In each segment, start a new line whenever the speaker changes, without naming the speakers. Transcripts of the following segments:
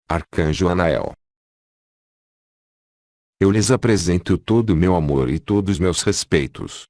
Arcanjo Anael. Eu lhes apresento todo o meu amor e todos os meus respeitos.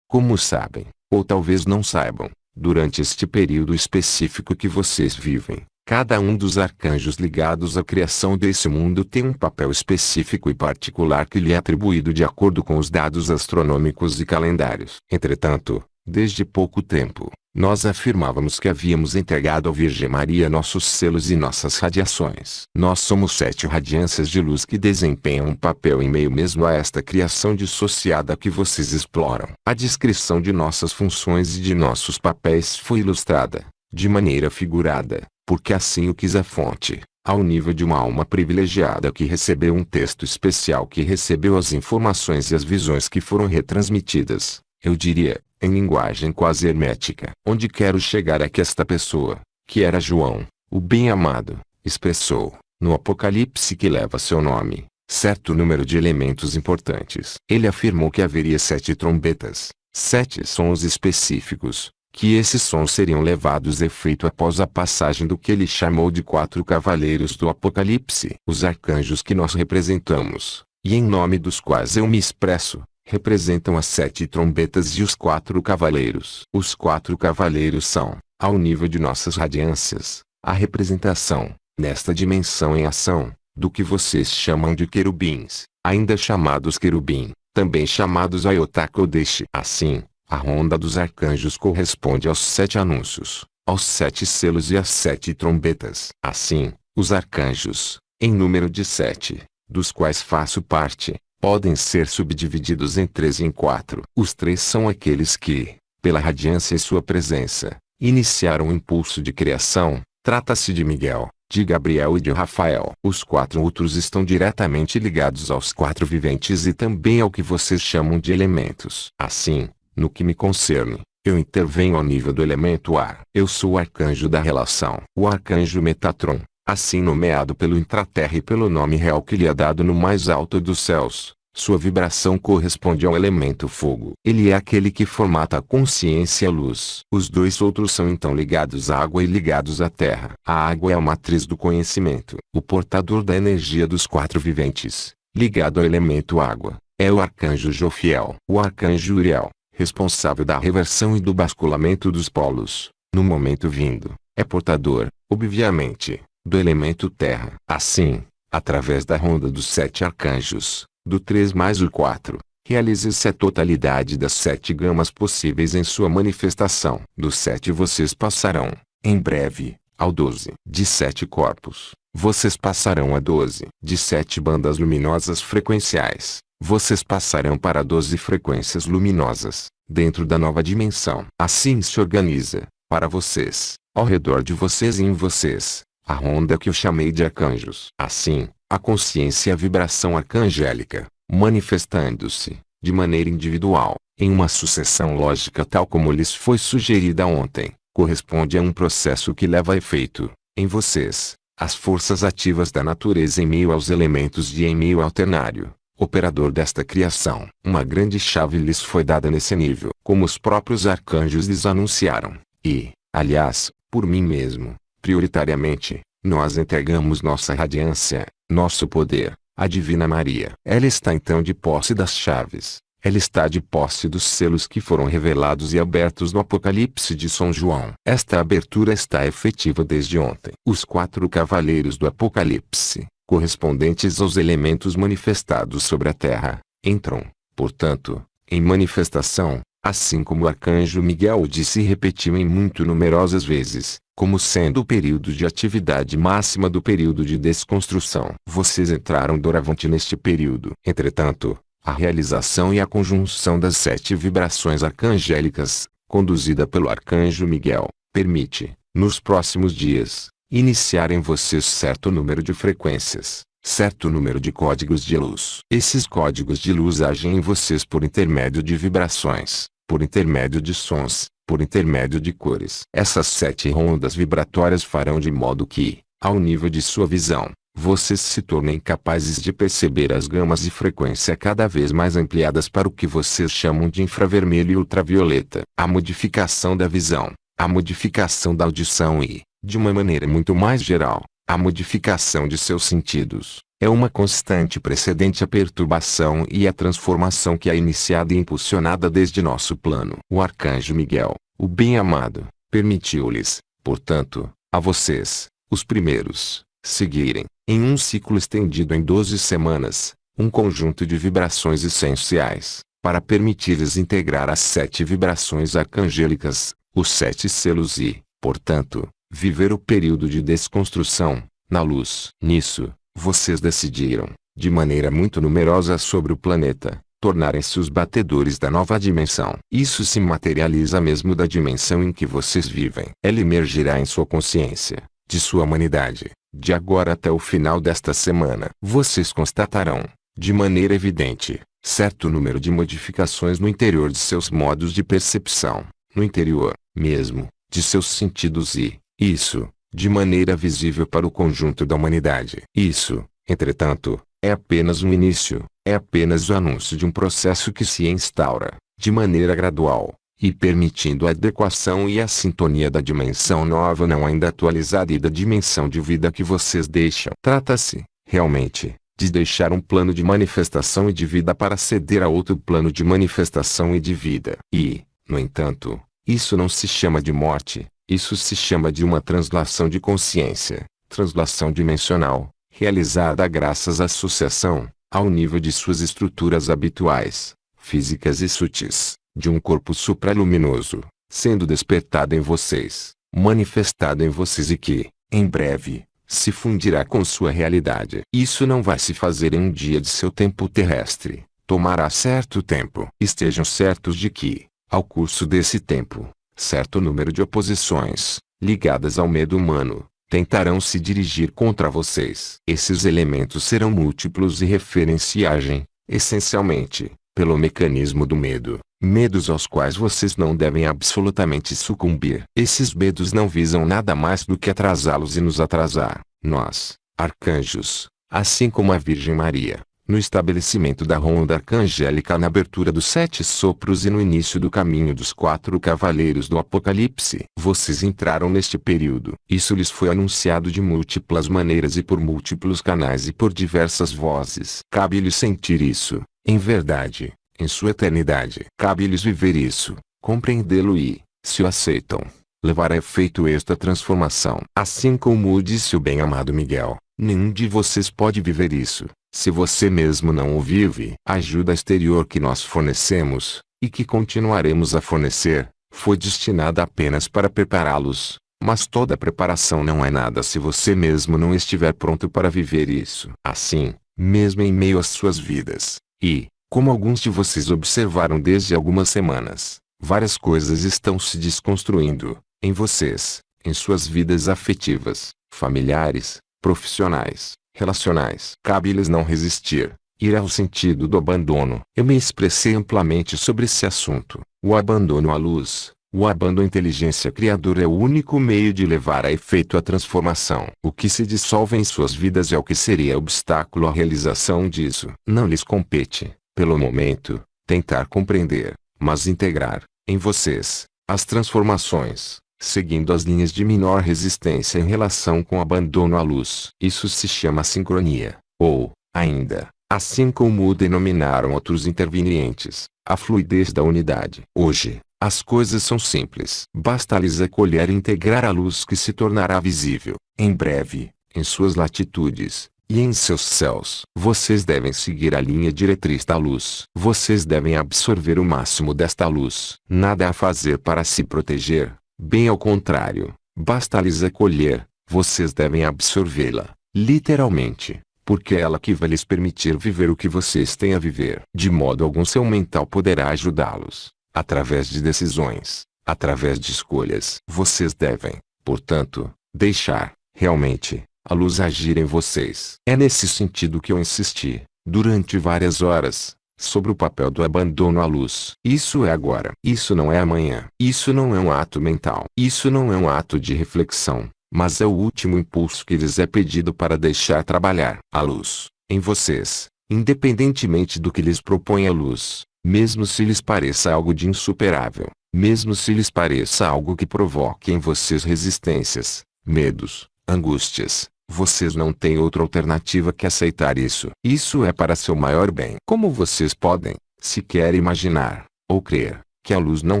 Como sabem, ou talvez não saibam, durante este período específico que vocês vivem, cada um dos arcanjos ligados à criação desse mundo tem um papel específico e particular que lhe é atribuído de acordo com os dados astronômicos e calendários. Entretanto, desde pouco tempo, nós afirmávamos que havíamos entregado à Virgem Maria nossos selos e nossas radiações. Nós somos 7 radiâncias de luz que desempenham um papel em meio mesmo a esta criação dissociada que vocês exploram. A descrição de nossas funções e de nossos papéis foi ilustrada, de maneira figurada, porque assim o quis a fonte, ao nível de uma alma privilegiada que recebeu um texto especial que recebeu as informações e as visões que foram retransmitidas, eu diria, em linguagem quase hermética. Onde quero chegar é que esta pessoa, que era João, o bem-amado, expressou, no Apocalipse que leva seu nome, certo número de elementos importantes. Ele afirmou que haveria 7 trombetas, 7 sons específicos, que esses sons seriam levados a efeito após a passagem do que ele chamou de 4 cavaleiros do Apocalipse. Os arcanjos que nós representamos, e em nome dos quais eu me expresso, representam as 7 trombetas e os 4 cavaleiros. Os 4 cavaleiros são, ao nível de nossas radiâncias, a representação, nesta dimensão em ação, do que vocês chamam de querubins, ainda chamados querubim, também chamados Ayotá Kodesh. Assim, a ronda dos arcanjos corresponde aos 7 anúncios, aos 7 selos e às 7 trombetas. Assim, os arcanjos, em número de 7, dos quais faço parte, podem ser subdivididos em 3 e em 4. Os 3 são aqueles que, pela radiância e sua presença, iniciaram o impulso de criação. Trata-se de Miguel, de Gabriel e de Rafael. Os 4 outros estão diretamente ligados aos 4 viventes e também ao que vocês chamam de elementos. Assim, no que me concerne, eu intervenho ao nível do elemento ar. Eu sou o arcanjo da relação. O arcanjo Metatron, assim nomeado pelo Intraterra e pelo nome real que lhe é dado no mais alto dos céus, sua vibração corresponde ao elemento fogo. Ele é aquele que formata a consciência e a luz. Os 2 outros são então ligados à água e ligados à terra. A água é a matriz do conhecimento. O portador da energia dos 4 viventes, ligado ao elemento água, é o arcanjo Jofiel. O arcanjo Uriel, responsável da reversão e do basculamento dos polos, no momento vindo, é portador, obviamente, do elemento terra. Assim, através da ronda dos 7 arcanjos, do 3 mais o 4, realize-se a totalidade das 7 gamas possíveis em sua manifestação. Dos 7 vocês passarão, em breve, ao 12. De 7 corpos, vocês passarão a 12. De 7 bandas luminosas frequenciais, vocês passarão para 12 frequências luminosas, dentro da nova dimensão. Assim se organiza, para vocês, ao redor de vocês e em vocês, a ronda que eu chamei de arcanjos. Assim, a consciência e a vibração arcangélica, manifestando-se, de maneira individual, em uma sucessão lógica tal como lhes foi sugerida ontem, corresponde a um processo que leva a efeito, em vocês, as forças ativas da natureza em meio aos elementos de em meio ao ternário, operador desta criação. Uma grande chave lhes foi dada nesse nível, como os próprios arcanjos lhes anunciaram, e, aliás, por mim mesmo, prioritariamente, nós entregamos nossa radiância, nosso poder, à Divina Maria. Ela está então de posse das chaves. Ela está de posse dos selos que foram revelados e abertos no Apocalipse de São João. Esta abertura está efetiva desde ontem. Os 4 cavaleiros do Apocalipse, correspondentes aos elementos manifestados sobre a terra, entram, portanto, em manifestação, assim como o arcanjo Miguel disse e repetiu em muito numerosas vezes, como sendo o período de atividade máxima do período de desconstrução. Vocês entraram doravante neste período. Entretanto, a realização e a conjunção das 7 vibrações arcangélicas, conduzida pelo arcanjo Miguel, permite, nos próximos dias, iniciar em vocês certo número de frequências, certo número de códigos de luz. Esses códigos de luz agem em vocês por intermédio de vibrações, por intermédio de sons, por intermédio de cores. Essas 7 rondas vibratórias farão de modo que, ao nível de sua visão, vocês se tornem capazes de perceber as gamas de frequência cada vez mais ampliadas para o que vocês chamam de infravermelho e ultravioleta. A modificação da visão, a modificação da audição e, de uma maneira muito mais geral, A modificação de seus sentidos é uma constante precedente à perturbação e à transformação que é iniciada e impulsionada desde nosso plano. O arcanjo Miguel, o bem-amado, permitiu-lhes, portanto, a vocês, os primeiros, seguirem, em um ciclo estendido em 12 semanas, um conjunto de vibrações essenciais, para permitir-lhes integrar as 7 vibrações arcangélicas, os 7 selos e, portanto, viver o período de desconstrução, na luz. Nisso, vocês decidiram, de maneira muito numerosa sobre o planeta, tornarem-se os batedores da nova dimensão. Isso se materializa mesmo da dimensão em que vocês vivem. Ela emergirá em sua consciência, de sua humanidade, de agora até o final desta semana. Vocês constatarão, de maneira evidente, certo número de modificações no interior de seus modos de percepção, no interior, mesmo, de seus sentidos e, isso, de maneira visível para o conjunto da humanidade. Isso, entretanto, é apenas um início, é apenas o anúncio de um processo que se instaura, de maneira gradual, e permitindo a adequação e a sintonia da dimensão nova não ainda atualizada e da dimensão de vida que vocês deixam. Trata-se, realmente, de deixar um plano de manifestação e de vida para ceder a outro plano de manifestação e de vida. E, no entanto, isso não se chama de morte, isso se chama de uma translação de consciência, translação dimensional, realizada graças à associação, ao nível de suas estruturas habituais, físicas e sutis, de um corpo supraluminoso, sendo despertado em vocês, manifestado em vocês e que, em breve, se fundirá com sua realidade. Isso não vai se fazer em um dia de seu tempo terrestre, tomará certo tempo. Estejam certos de que, ao curso desse tempo, certo número de oposições, ligadas ao medo humano, tentarão se dirigir contra vocês. Esses elementos serão múltiplos e referenciagem, essencialmente, pelo mecanismo do medo, medos aos quais vocês não devem absolutamente sucumbir. Esses medos não visam nada mais do que atrasá-los e nos atrasar, nós, arcanjos, assim como a Virgem Maria, no estabelecimento da ronda arcangélica na abertura dos 7 sopros e no início do caminho dos 4 cavaleiros do Apocalipse. Vocês entraram neste período. Isso lhes foi anunciado de múltiplas maneiras e por múltiplos canais e por diversas vozes. Cabe-lhes sentir isso, em verdade, em sua eternidade. Cabe-lhes viver isso, compreendê-lo e, se o aceitam, levar a efeito esta transformação. Assim como o disse o bem-amado Miguel, nenhum de vocês pode viver isso, se você mesmo não o vive. A ajuda exterior que nós fornecemos, e que continuaremos a fornecer, foi destinada apenas para prepará-los, mas toda preparação não é nada se você mesmo não estiver pronto para viver isso. Assim, mesmo em meio às suas vidas, e, como alguns de vocês observaram desde algumas semanas, várias coisas estão se desconstruindo, em vocês, em suas vidas afetivas, familiares, profissionais, relacionais. Cabe-lhes não resistir, ir ao sentido do abandono. Eu me expressei amplamente sobre esse assunto. O abandono à luz, o abandono à inteligência criadora é o único meio de levar a efeito a transformação. O que se dissolve em suas vidas é o que seria obstáculo à realização disso. Não lhes compete, pelo momento, tentar compreender, mas integrar, em vocês, as transformações, seguindo as linhas de menor resistência em relação com o abandono à luz. Isso se chama sincronia, ou, ainda, assim como o denominaram outros intervenientes, a fluidez da unidade. Hoje, as coisas são simples. Basta-lhes acolher e integrar a luz que se tornará visível, em breve, em suas latitudes, e em seus céus. Vocês devem seguir a linha diretriz da luz. Vocês devem absorver o máximo desta luz. Nada a fazer para se proteger. Bem ao contrário, basta-lhes acolher, vocês devem absorvê-la, literalmente, porque é ela que vai lhes permitir viver o que vocês têm a viver. De modo algum seu mental poderá ajudá-los, através de decisões, através de escolhas. Vocês devem, portanto, deixar, realmente, a luz agir em vocês. É nesse sentido que eu insisti, durante várias horas, sobre o papel do abandono à luz. Isso é agora. Isso não é amanhã. Isso não é um ato mental. Isso não é um ato de reflexão, mas é o último impulso que lhes é pedido para deixar trabalhar a luz em vocês, independentemente do que lhes propõe a luz, mesmo se lhes pareça algo de insuperável, mesmo se lhes pareça algo que provoque em vocês resistências, medos, angústias, Vocês não têm outra alternativa que aceitar isso. Isso é para seu maior bem. Como vocês podem, sequer imaginar, ou crer, que a luz não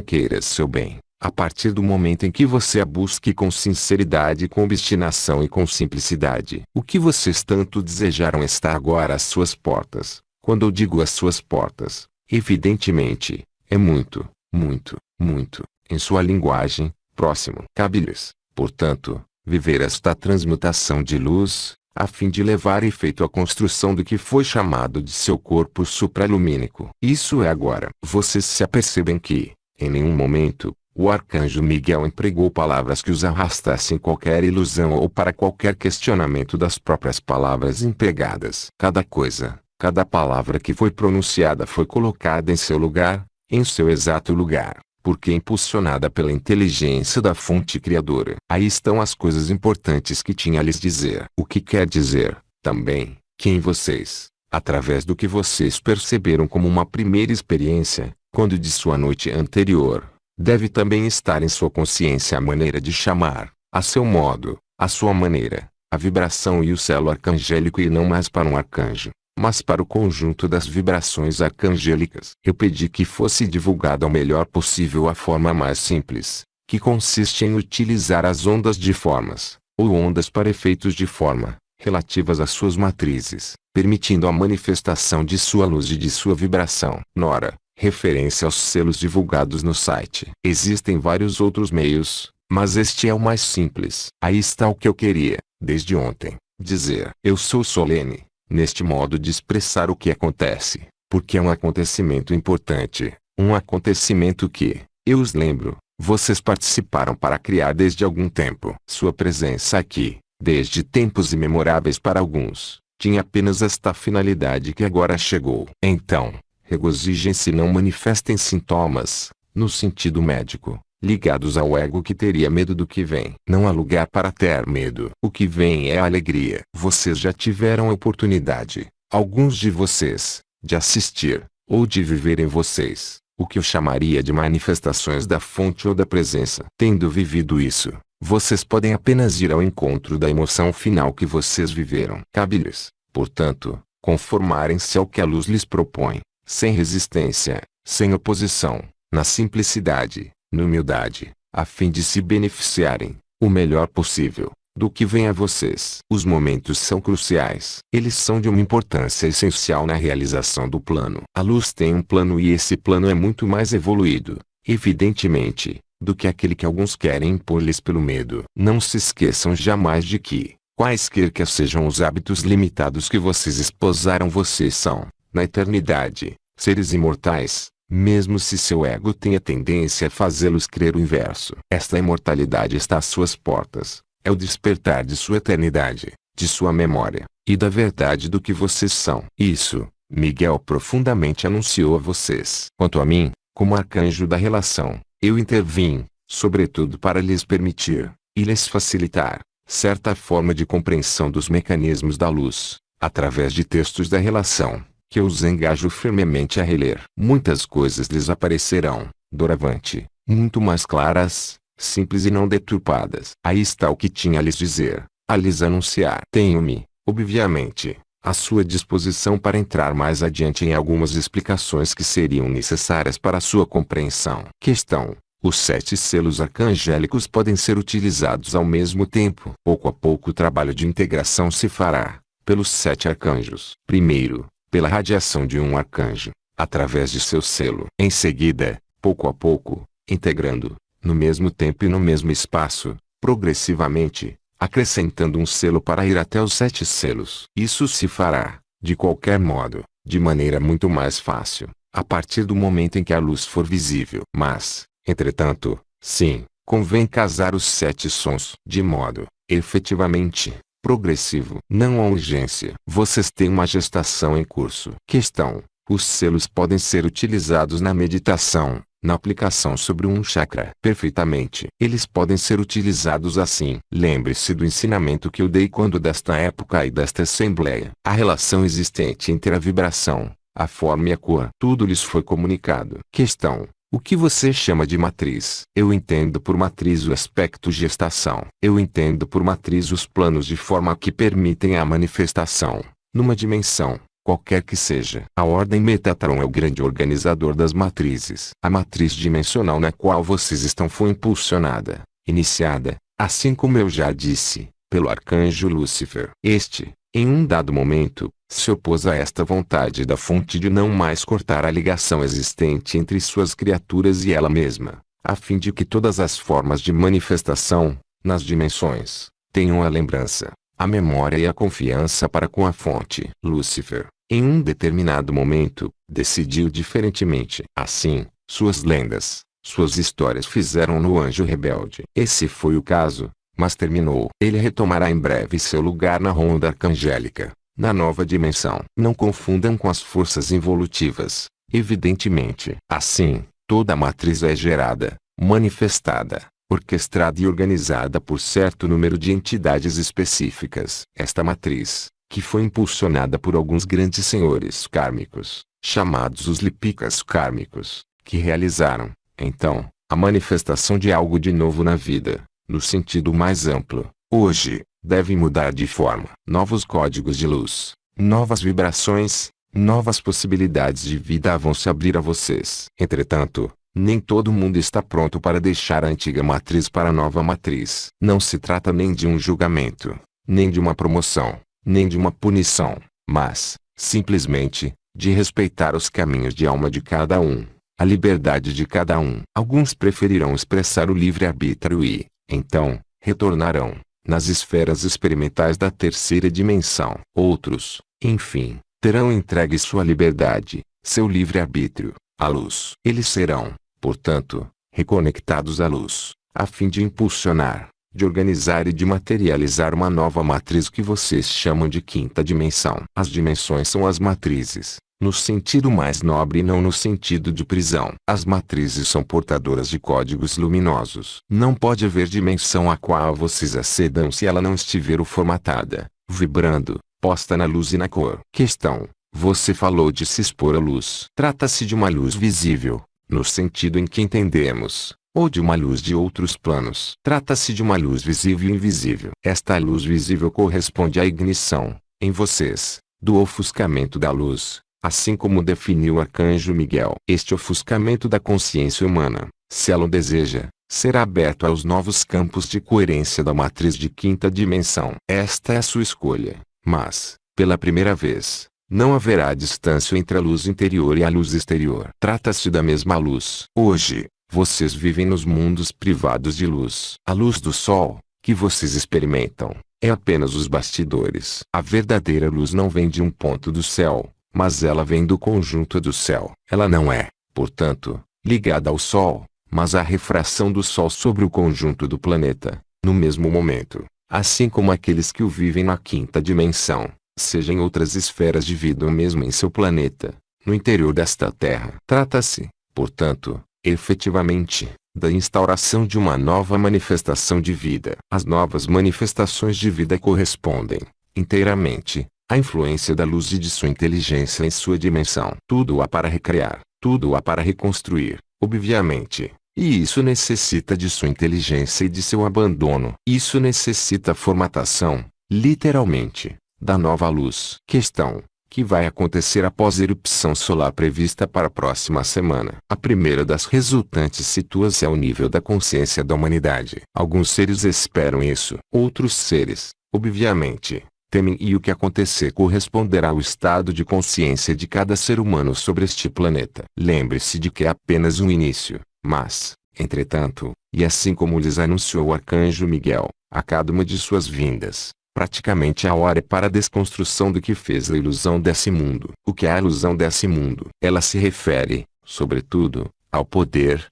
queira seu bem, a partir do momento em que você a busque com sinceridade, com obstinação e com simplicidade? O que vocês tanto desejaram está agora às suas portas. Quando eu digo às suas portas, evidentemente, é muito, muito, muito, em sua linguagem, próximo. Cabe-lhes, portanto, viver esta transmutação de luz, a fim de levar efeito à construção do que foi chamado de seu corpo supralumínico. Isso é agora. Vocês se apercebem que, em nenhum momento, o arcanjo Miguel empregou palavras que os arrastassem qualquer ilusão ou para qualquer questionamento das próprias palavras empregadas. Cada coisa, cada palavra que foi pronunciada foi colocada em seu lugar, em seu exato lugar, porque impulsionada pela inteligência da fonte criadora. Aí estão as coisas importantes que tinha a lhes dizer. O que quer dizer, também, que em vocês, através do que vocês perceberam como uma primeira experiência, quando de sua noite anterior, deve também estar em sua consciência a maneira de chamar, a seu modo, a sua maneira, a vibração e o selo arcangélico, e não mais para um arcanjo, mas para o conjunto das vibrações arcangélicas. Eu pedi que fosse divulgada ao melhor possível a forma mais simples, que consiste em utilizar as ondas de formas, ou ondas para efeitos de forma, relativas às suas matrizes, permitindo a manifestação de sua luz e de sua vibração. Nora, referência aos selos divulgados no site. Existem vários outros meios, mas este é o mais simples. Aí está o que eu queria, desde ontem, dizer. Eu sou solene, neste modo de expressar o que acontece, porque é um acontecimento importante, um acontecimento que, eu os lembro, vocês participaram para criar desde algum tempo. Sua presença aqui, desde tempos imemoráveis para alguns, tinha apenas esta finalidade que agora chegou. Então, regozijem-se e não manifestem sintomas, no sentido médico, ligados ao ego que teria medo do que vem. Não há lugar para ter medo. O que vem é a alegria. Vocês já tiveram a oportunidade, alguns de vocês, de assistir, ou de viver em vocês, o que eu chamaria de manifestações da fonte ou da presença. Tendo vivido isso, vocês podem apenas ir ao encontro da emoção final que vocês viveram. Cabe-lhes, portanto, conformarem-se ao que a luz lhes propõe, sem resistência, sem oposição, na simplicidade, na humildade, a fim de se beneficiarem, o melhor possível, do que vem a vocês. Os momentos são cruciais. Eles são de uma importância essencial na realização do plano. A luz tem um plano e esse plano é muito mais evoluído, evidentemente, do que aquele que alguns querem impor-lhes pelo medo. Não se esqueçam jamais de que, quaisquer que sejam os hábitos limitados que vocês esposaram, vocês são, na eternidade, seres imortais, mesmo se seu ego tenha tendência a fazê-los crer o inverso. Esta imortalidade está às suas portas, é o despertar de sua eternidade, de sua memória, e da verdade do que vocês são. Isso, Miguel profundamente anunciou a vocês. Quanto a mim, como arcanjo da relação, eu intervim, sobretudo para lhes permitir, e lhes facilitar, certa forma de compreensão dos mecanismos da luz, através de textos da relação, que eu os engajo firmemente a reler. Muitas coisas lhes aparecerão, doravante, muito mais claras, simples e não deturpadas. Aí está o que tinha a lhes dizer, a lhes anunciar. Tenho-me, obviamente, à sua disposição para entrar mais adiante em algumas explicações que seriam necessárias para a sua compreensão. Questão: os 7 selos arcangélicos podem ser utilizados ao mesmo tempo. Pouco a pouco o trabalho de integração se fará, pelos 7 arcanjos. Primeiro, pela radiação de um arcanjo, através de seu selo. Em seguida, pouco a pouco, integrando, no mesmo tempo e no mesmo espaço, progressivamente, acrescentando um selo para ir até os 7 selos. Isso se fará, de qualquer modo, de maneira muito mais fácil, a partir do momento em que a luz for visível. Mas, entretanto, sim, convém casar os 7 sons, de modo, efetivamente, progressivo. Não há urgência. Vocês têm uma gestação em curso. Questão: os selos podem ser utilizados na meditação, na aplicação sobre um chakra. Perfeitamente. Eles podem ser utilizados assim. Lembre-se do ensinamento que eu dei quando desta época e desta assembleia. A relação existente entre a vibração, a forma e a cor. Tudo lhes foi comunicado. Questão: O que você chama de matriz? Eu entendo por matriz o aspecto gestação. Eu entendo por matriz os planos de forma que permitem a manifestação, numa dimensão, qualquer que seja. A ordem Metatron é o grande organizador das matrizes. A matriz dimensional na qual vocês estão foi impulsionada, iniciada, assim como eu já disse, pelo arcanjo Lúcifer. Este, em um dado momento, se opôs a esta vontade da fonte de não mais cortar a ligação existente entre suas criaturas e ela mesma, a fim de que todas as formas de manifestação, nas dimensões, tenham a lembrança, a memória e a confiança para com a fonte. Lúcifer, em um determinado momento, decidiu diferentemente. Assim, suas lendas, suas histórias fizeram-no o anjo rebelde. Esse foi o caso, mas terminou. Ele retomará em breve seu lugar na ronda arcangélica, na nova dimensão. Não confundam com as forças involutivas, evidentemente. Assim, toda a matriz é gerada, manifestada, orquestrada e organizada por certo número de entidades específicas. Esta matriz, que foi impulsionada por alguns grandes senhores kármicos, chamados os Lipikas kármicos, que realizaram, então, a manifestação de algo de novo na vida, no sentido mais amplo, hoje, deve mudar de forma. Novos códigos de luz, novas vibrações, novas possibilidades de vida vão se abrir a vocês. Entretanto, nem todo mundo está pronto para deixar a antiga matriz para a nova matriz. Não se trata nem de um julgamento, nem de uma promoção, nem de uma punição, mas, simplesmente, de respeitar os caminhos de alma de cada um, a liberdade de cada um. Alguns preferirão expressar o livre-arbítrio e, então, retornarão, nas esferas experimentais da terceira dimensão. Outros, enfim, terão entregue sua liberdade, seu livre-arbítrio, à luz. Eles serão, portanto, reconectados à luz, a fim de impulsionar, de organizar e de materializar uma nova matriz que vocês chamam de quinta dimensão. As dimensões são as matrizes, no sentido mais nobre e não no sentido de prisão. As matrizes são portadoras de códigos luminosos. Não pode haver dimensão a qual vocês acedam se ela não estiver formatada, vibrando, posta na luz e na cor. Questão: você falou de se expor à luz. Trata-se de uma luz visível, no sentido em que entendemos, ou de uma luz de outros planos? Trata-se de uma luz visível e invisível. Esta luz visível corresponde à ignição, em vocês, do ofuscamento da luz, assim como definiu o arcanjo Miguel. Este ofuscamento da consciência humana, se ela o deseja, será aberto aos novos campos de coerência da matriz de quinta dimensão. Esta é a sua escolha, mas, pela primeira vez, não haverá distância entre a luz interior e a luz exterior. Trata-se da mesma luz. Hoje, vocês vivem nos mundos privados de luz. A luz do sol, que vocês experimentam, é apenas os bastidores. A verdadeira luz não vem de um ponto do céu, mas ela vem do conjunto do céu. Ela não é, portanto, ligada ao sol, mas à refração do sol sobre o conjunto do planeta, no mesmo momento, assim como aqueles que o vivem na quinta dimensão, seja em outras esferas de vida ou mesmo em seu planeta, no interior desta Terra. Trata-se, portanto, efetivamente, da instauração de uma nova manifestação de vida. As novas manifestações de vida correspondem, inteiramente, à influência da luz e de sua inteligência em sua dimensão. Tudo há para recriar, tudo há para reconstruir, obviamente, e isso necessita de sua inteligência e de seu abandono. Isso necessita formatação, literalmente, da nova luz. Questão: que vai acontecer após a erupção solar prevista para a próxima semana? A primeira das resultantes situa-se ao nível da consciência da humanidade. Alguns seres esperam isso. Outros seres, obviamente, temem, e o que acontecer corresponderá ao estado de consciência de cada ser humano sobre este planeta. Lembre-se de que é apenas um início, mas, entretanto, e assim como lhes anunciou o arcanjo Miguel, a cada uma de suas vindas, praticamente a hora é para a desconstrução do que fez a ilusão desse mundo. O que é a ilusão desse mundo? Ela se refere, sobretudo, ao poder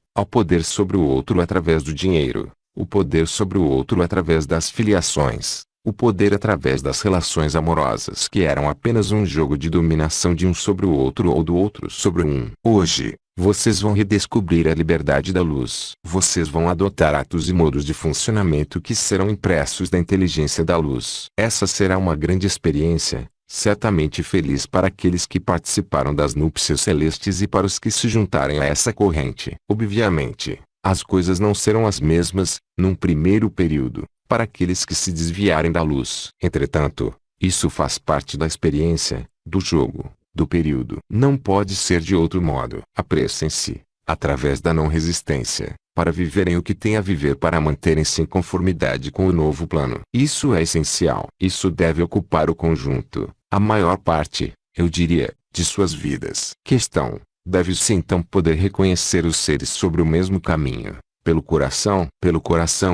sobre o outro através do dinheiro, o poder sobre o outro através das filiações, o poder através das relações amorosas que eram apenas um jogo de dominação de um sobre o outro ou do outro sobre um. Hoje, vocês vão redescobrir a liberdade da luz. Vocês vão adotar atos e modos de funcionamento que serão impressos da inteligência da luz. Essa será uma grande experiência, Certamente feliz para aqueles que participaram das núpcias celestes e para os que se juntarem a essa corrente. Obviamente, as coisas não serão as mesmas, num primeiro período, para aqueles que se desviarem da luz. Entretanto, isso faz parte da experiência, do jogo, do período. Não pode ser de outro modo. Apressem-se, através da não resistência, para viverem o que tem a viver para manterem-se em conformidade com o novo plano. Isso é essencial. Isso deve ocupar o conjunto, a maior parte, eu diria, de suas vidas. Questão: deve-se então poder reconhecer os seres sobre o mesmo caminho, pelo coração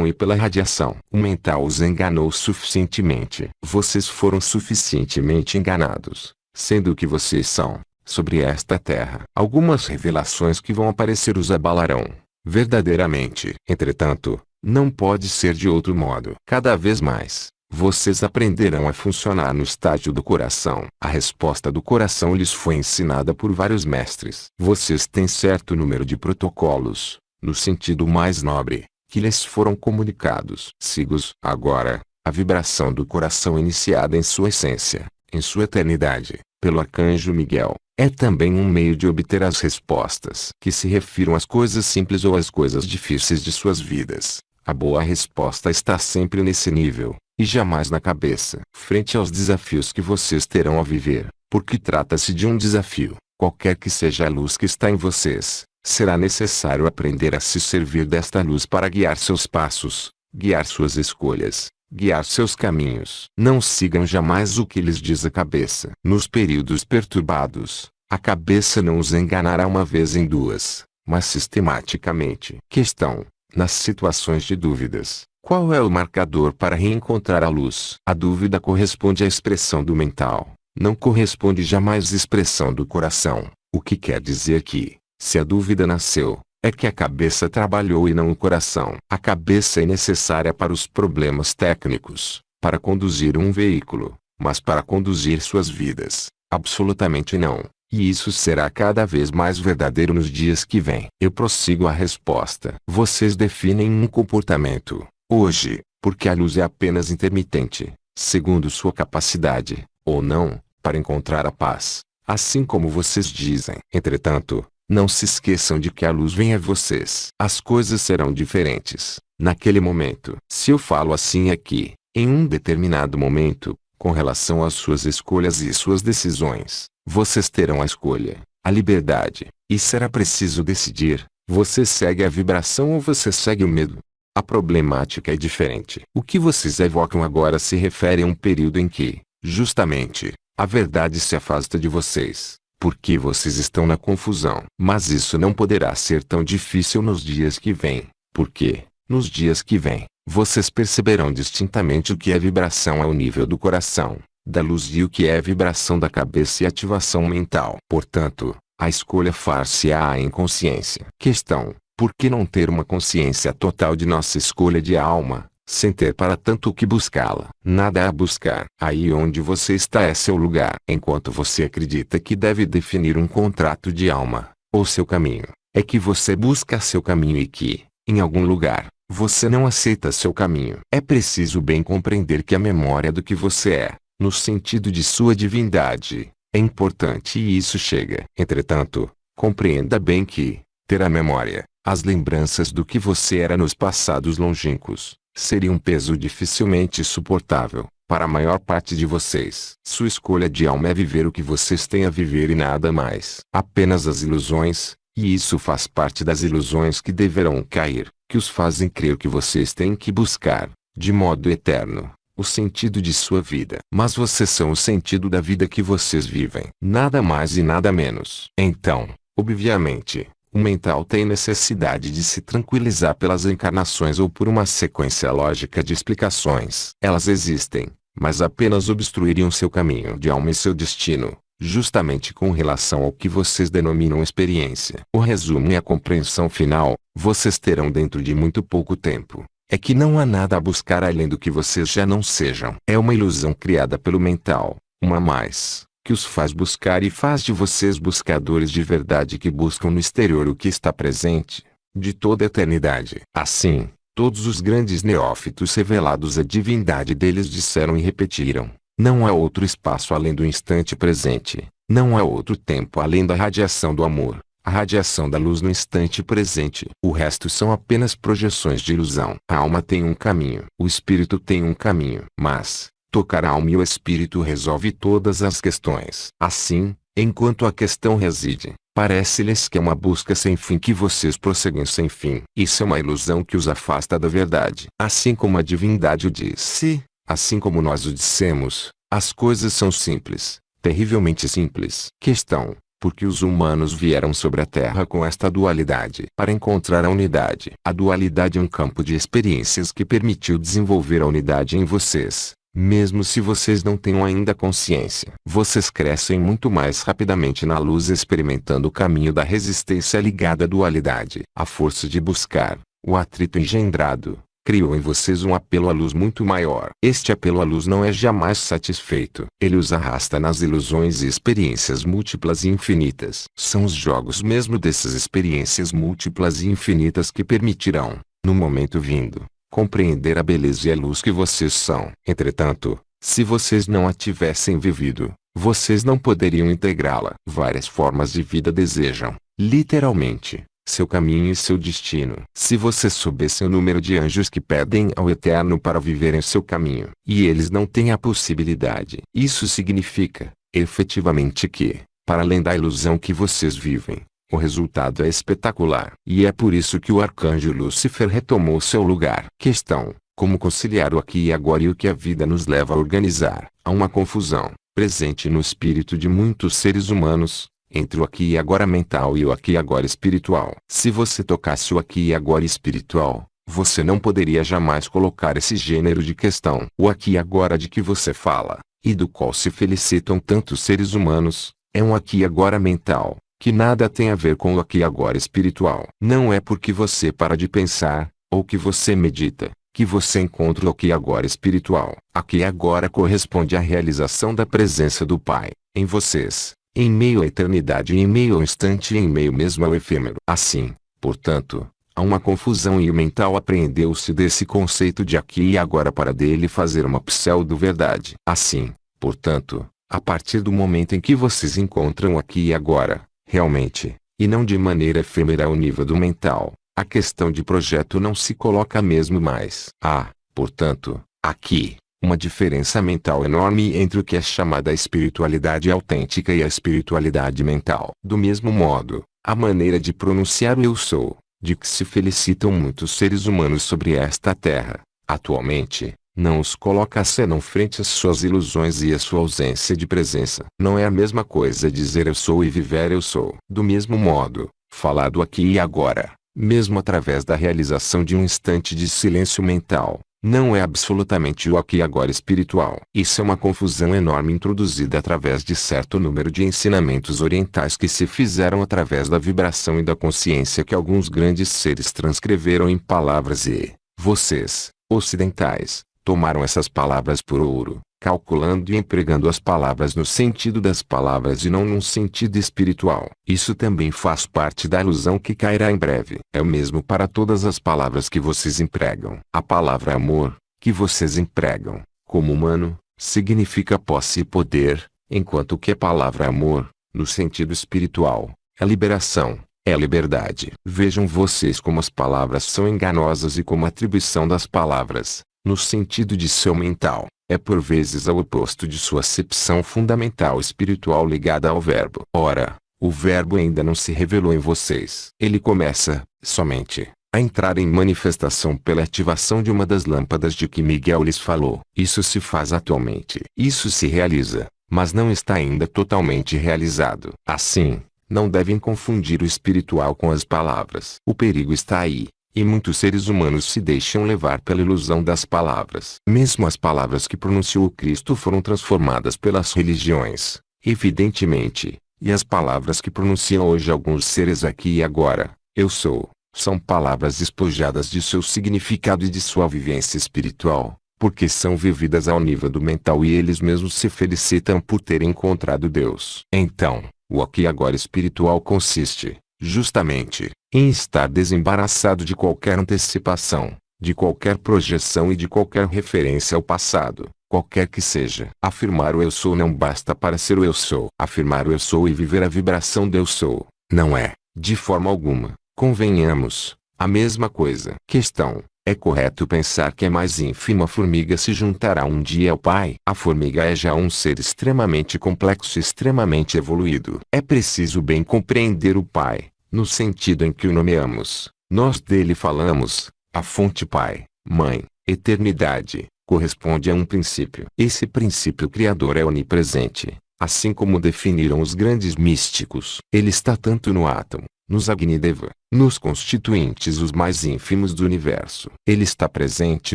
e pela radiação. O mental os enganou suficientemente. Vocês foram suficientemente enganados, sendo o que vocês são, sobre esta terra. Algumas revelações que vão aparecer os abalarão, verdadeiramente. Entretanto, não pode ser de outro modo. Cada vez mais, vocês aprenderão a funcionar no estágio do coração. A resposta do coração lhes foi ensinada por vários mestres. Vocês têm certo número de protocolos, no sentido mais nobre, que lhes foram comunicados. Siga-os. Agora, a vibração do coração iniciada em sua essência, em sua eternidade, pelo arcanjo Miguel, é também um meio de obter as respostas que se refiram às coisas simples ou às coisas difíceis de suas vidas. A boa resposta está sempre nesse nível, e jamais na cabeça. Frente aos desafios que vocês terão a viver, porque trata-se de um desafio, qualquer que seja a luz que está em vocês, será necessário aprender a se servir desta luz para guiar seus passos, guiar suas escolhas, guiar seus caminhos. Não sigam jamais o que lhes diz a cabeça. Nos períodos perturbados, a cabeça não os enganará uma vez em duas, mas sistematicamente. Questão: nas situações de dúvidas, qual é o marcador para reencontrar a luz? A dúvida corresponde à expressão do mental, não corresponde jamais à expressão do coração, o que quer dizer que, se a dúvida nasceu, é que a cabeça trabalhou e não o coração. A cabeça é necessária para os problemas técnicos, para conduzir um veículo, mas para conduzir suas vidas, absolutamente não. E isso será cada vez mais verdadeiro nos dias que vêm. Eu prossigo a resposta. Vocês definem um comportamento, hoje, porque a luz é apenas intermitente, segundo sua capacidade, ou não, para encontrar a paz, assim como vocês dizem. Entretanto, não se esqueçam de que a luz vem a vocês. As coisas serão diferentes, naquele momento. Se eu falo assim aqui, em um determinado momento, com relação às suas escolhas e suas decisões, vocês terão a escolha, a liberdade, e será preciso decidir: você segue a vibração ou você segue o medo? A problemática é diferente. O que vocês evocam agora se refere a um período em que, justamente, a verdade se afasta de vocês, porque vocês estão na confusão. Mas isso não poderá ser tão difícil nos dias que vêm, porque, nos dias que vêm, vocês perceberão distintamente o que é vibração ao nível do coração, da luz, e o que é vibração da cabeça e ativação mental. Portanto, a escolha far-se-á em consciência. Questão: por que não ter uma consciência total de nossa escolha de alma, sem ter para tanto o que buscá-la? Nada a buscar. Aí onde você está é seu lugar. Enquanto você acredita que deve definir um contrato de alma, ou seu caminho, é que você busca seu caminho e que, em algum lugar, você não aceita seu caminho. É preciso bem compreender que a memória do que você é, no sentido de sua divindade, é importante, e isso chega. Entretanto, compreenda bem que, ter a memória, as lembranças do que você era nos passados longínquos, seria um peso dificilmente suportável, para a maior parte de vocês. Sua escolha de alma é viver o que vocês têm a viver e nada mais. Apenas as ilusões, e isso faz parte das ilusões que deverão cair, que os fazem crer que vocês têm que buscar, de modo eterno, o sentido de sua vida. Mas vocês são o sentido da vida que vocês vivem. Nada mais e nada menos. Então, obviamente, o mental tem necessidade de se tranquilizar pelas encarnações ou por uma sequência lógica de explicações. Elas existem, mas apenas obstruiriam seu caminho de alma e seu destino, justamente com relação ao que vocês denominam experiência. O resumo e a compreensão final, vocês terão dentro de muito pouco tempo, é que não há nada a buscar além do que vocês já não sejam. É uma ilusão criada pelo mental, uma a mais, que os faz buscar e faz de vocês buscadores de verdade que buscam no exterior o que está presente, de toda a eternidade. Assim, todos os grandes neófitos revelados à divindade deles disseram e repetiram: Não há outro espaço além do instante presente. Não há outro tempo além da radiação do amor, a radiação da luz no instante presente. O resto são apenas projeções de ilusão. A alma tem um caminho. O espírito tem um caminho. Mas, tocar a alma e o espírito resolve todas as questões. Assim, enquanto a questão reside, parece-lhes que é uma busca sem fim que vocês prosseguem sem fim. Isso é uma ilusão que os afasta da verdade. Assim como a divindade o disse, assim como nós o dissemos, as coisas são simples, terrivelmente simples. Questão: porque os humanos vieram sobre a Terra com esta dualidade para encontrar a unidade. A dualidade é um campo de experiências que permitiu desenvolver a unidade em vocês. Mesmo se vocês não tenham ainda consciência, vocês crescem muito mais rapidamente na luz experimentando o caminho da resistência ligada à dualidade. A força de buscar, o atrito engendrado, criou em vocês um apelo à luz muito maior. Este apelo à luz não é jamais satisfeito. Ele os arrasta nas ilusões e experiências múltiplas e infinitas. São os jogos mesmo dessas experiências múltiplas e infinitas que permitirão, no momento vindo, compreender a beleza e a luz que vocês são. Entretanto, se vocês não a tivessem vivido, vocês não poderiam integrá-la. Várias formas de vida desejam, literalmente, seu caminho e seu destino. Se vocês soubessem o número de anjos que pedem ao Eterno para viverem seu caminho, e eles não têm a possibilidade, isso significa, efetivamente que, para além da ilusão que vocês vivem, o resultado é espetacular. E é por isso que o arcanjo Lúcifer retomou seu lugar. Questão: como conciliar o aqui e agora e o que a vida nos leva a organizar? Há uma confusão, presente no espírito de muitos seres humanos, entre o aqui e agora mental e o aqui e agora espiritual. Se você tocasse o aqui e agora espiritual, você não poderia jamais colocar esse gênero de questão. O aqui e agora de que você fala, e do qual se felicitam tantos seres humanos, é um aqui e agora mental, que nada tem a ver com o aqui e agora espiritual. Não é porque você para de pensar, ou que você medita, que você encontra o aqui e agora espiritual. Aqui e agora corresponde à realização da presença do Pai, em vocês, em meio à eternidade e em meio ao instante e em meio mesmo ao efêmero. Assim, portanto, há uma confusão e o mental apreendeu-se desse conceito de aqui e agora para dele fazer uma pseudo-verdade. Assim, portanto, a partir do momento em que vocês encontram aqui e agora, realmente, e não de maneira efêmera ao nível do mental, a questão de projeto não se coloca mesmo mais. Há, portanto, aqui, uma diferença mental enorme entre o que é chamada espiritualidade autêntica e a espiritualidade mental. Do mesmo modo, a maneira de pronunciar o eu sou, de que se felicitam muitos seres humanos sobre esta terra, atualmente, não os coloca senão frente às suas ilusões e à sua ausência de presença. Não é a mesma coisa dizer eu sou e viver eu sou. Do mesmo modo, falar do aqui e agora, mesmo através da realização de um instante de silêncio mental, não é absolutamente o aqui e agora espiritual. Isso é uma confusão enorme introduzida através de certo número de ensinamentos orientais que se fizeram através da vibração e da consciência que alguns grandes seres transcreveram em palavras e, vocês, ocidentais, tomaram essas palavras por ouro, calculando e empregando as palavras no sentido das palavras e não num sentido espiritual. Isso também faz parte da ilusão que cairá em breve. É o mesmo para todas as palavras que vocês empregam. A palavra amor, que vocês empregam, como humano, significa posse e poder, enquanto que a palavra amor, no sentido espiritual, é liberação, é liberdade. Vejam vocês como as palavras são enganosas e como a atribuição das palavras, no sentido de seu mental, é por vezes ao oposto de sua acepção fundamental espiritual ligada ao verbo. Ora, o verbo ainda não se revelou em vocês. Ele começa, somente, a entrar em manifestação pela ativação de uma das lâmpadas de que Miguel lhes falou. Isso se faz atualmente. Isso se realiza, mas não está ainda totalmente realizado. Assim, não devem confundir o espiritual com as palavras. O perigo está aí. E muitos seres humanos se deixam levar pela ilusão das palavras. Mesmo as palavras que pronunciou o Cristo foram transformadas pelas religiões, evidentemente, e as palavras que pronunciam hoje alguns seres aqui e agora, eu sou, são palavras despojadas de seu significado e de sua vivência espiritual, porque são vividas ao nível do mental e eles mesmos se felicitam por terem encontrado Deus. Então, o aqui e agora espiritual consiste, justamente, em estar desembaraçado de qualquer antecipação, de qualquer projeção e de qualquer referência ao passado, qualquer que seja. Afirmar o eu sou não basta para ser o eu sou. Afirmar o eu sou e viver a vibração do eu sou, não é, de forma alguma, convenhamos, a mesma coisa. Questão: é correto pensar que a mais ínfima formiga se juntará um dia ao Pai? A formiga é já um ser extremamente complexo e extremamente evoluído. É preciso bem compreender o Pai, no sentido em que o nomeamos. Nós dele falamos, a fonte Pai, Mãe, Eternidade, corresponde a um princípio. Esse princípio criador é onipresente, assim como definiram os grandes místicos. Ele está tanto no átomo, nos Agnideva, nos constituintes os mais ínfimos do universo. Ele está presente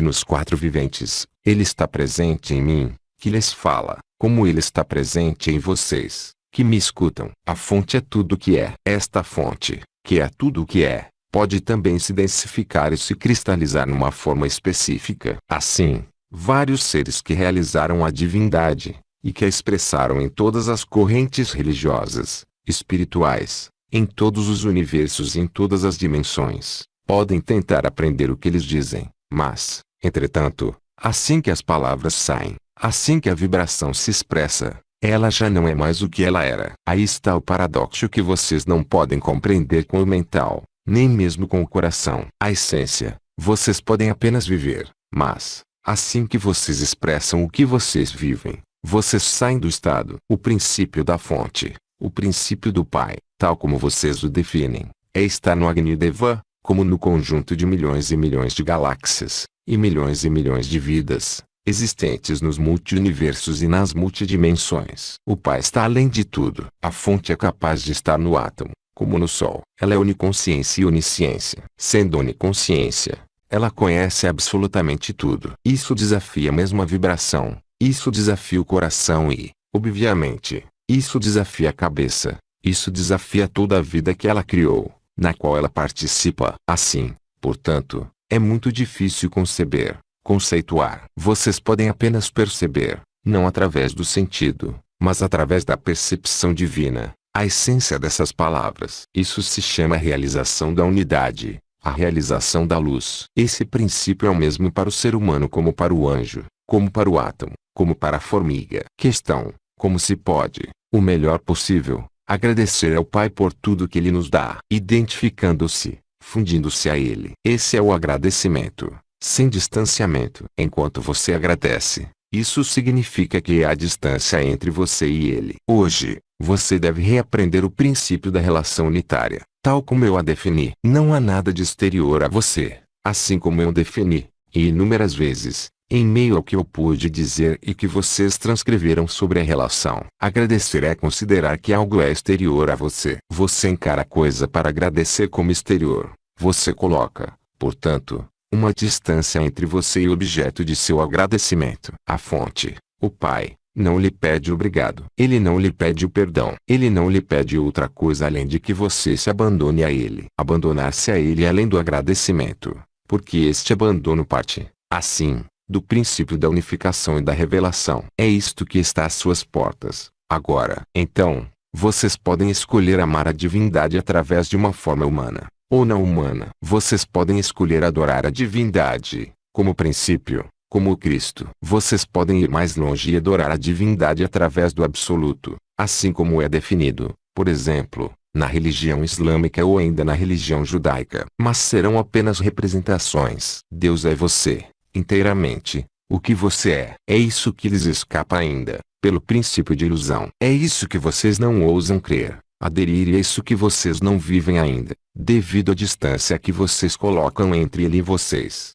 nos quatro viventes. Ele está presente em mim, que lhes fala, como ele está presente em vocês, que me escutam. A fonte é tudo o que é. Esta fonte, que é tudo o que é, pode também se densificar e se cristalizar numa forma específica. Assim, vários seres que realizaram a divindade, e que a expressaram em todas as correntes religiosas, espirituais, em todos os universos e em todas as dimensões, podem tentar aprender o que eles dizem, mas, entretanto, assim que as palavras saem, assim que a vibração se expressa, ela já não é mais o que ela era. Aí está o paradoxo que vocês não podem compreender com o mental, nem mesmo com o coração. A essência, vocês podem apenas viver, mas, assim que vocês expressam o que vocês vivem, vocês saem do estado. O princípio da fonte, o princípio do Pai, tal como vocês o definem, é estar no Agnideva, como no conjunto de milhões e milhões de galáxias, e milhões de vidas, existentes nos multiuniversos e nas multidimensões. O Pai está além de tudo. A fonte é capaz de estar no átomo, como no Sol. Ela é oniconsciência e onisciência. Sendo oniconsciência, ela conhece absolutamente tudo. Isso desafia mesmo a vibração, isso desafia o coração e, obviamente, isso desafia a cabeça, isso desafia toda a vida que ela criou, na qual ela participa. Assim, portanto, é muito difícil conceber, conceituar. Vocês podem apenas perceber, não através do sentido, mas através da percepção divina, a essência dessas palavras. Isso se chama realização da unidade, a realização da luz. Esse princípio é o mesmo para o ser humano como para o anjo, como para o átomo, como para a formiga. Questão: como se pode, o melhor possível, agradecer ao Pai por tudo que Ele nos dá, identificando-se, fundindo-se a Ele? Esse é o agradecimento, sem distanciamento. Enquanto você agradece, isso significa que há distância entre você e Ele. Hoje, você deve reaprender o princípio da relação unitária, tal como eu a defini. Não há nada de exterior a você, assim como eu defini, e inúmeras vezes, em meio ao que eu pude dizer e que vocês transcreveram sobre a relação. Agradecer é considerar que algo é exterior a você. Você encara a coisa para agradecer como exterior. Você coloca, portanto, uma distância entre você e o objeto de seu agradecimento. A fonte, o Pai, não lhe pede obrigado. Ele não lhe pede o perdão. Ele não lhe pede outra coisa além de que você se abandone a Ele. Abandonar-se a Ele além do agradecimento, porque este abandono parte, assim, do princípio da unificação e da revelação. É isto que está às suas portas, agora. Então, vocês podem escolher amar a divindade através de uma forma humana, ou não humana. Vocês podem escolher adorar a divindade, como princípio, como o Cristo. Vocês podem ir mais longe e adorar a divindade através do absoluto, assim como é definido, por exemplo, na religião islâmica ou ainda na religião judaica. Mas serão apenas representações. Deus é você, inteiramente, o que você é. É isso que lhes escapa ainda, pelo princípio de ilusão. É isso que vocês não ousam crer, aderir, e é isso que vocês não vivem ainda, devido à distância que vocês colocam entre ele e vocês.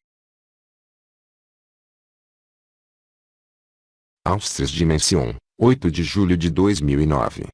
Austras Dimension, 8 de julho de 2009.